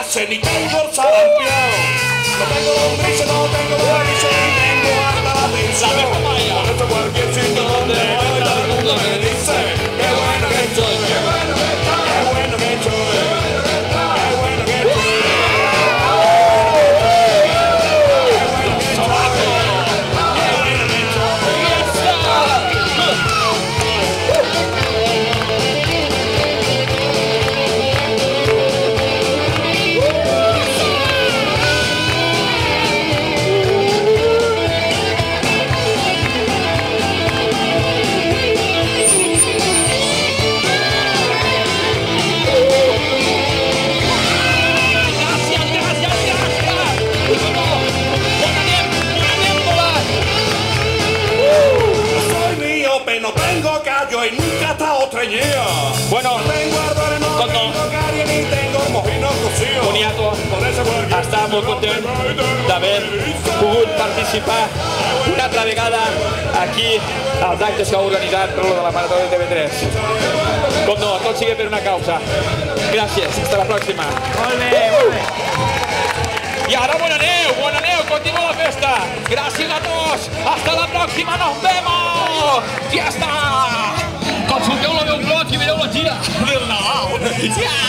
hace ni tengo el sarampión. No tengo lombrices, no tengo varices, ni tengo hasta la atención. Por eso cualquier sitio donde voy todo el mundo me dice qué bueno que estoy, qué bueno que estoy, qué bueno que estoy, qué bueno que estoy. No tengo callo y nunca he estado treñida. Bueno, no tengo ardores, no tengo carie ni tengo mojino cocido. Boniato, està molt content d'haver pogut participar una altra vegada aquí als actes que ha organitzat per lo de la Marató de TV3. Com no, tot sigui per una causa. Gràcies, hasta la pròxima. Molt bé, molt bé. I ara bona neu, continua la festa. Gràcies a tots, hasta la pròxima, nos vemos. Ja està. Consulteu el meu blog i veieu la gira del Nadal. Ja!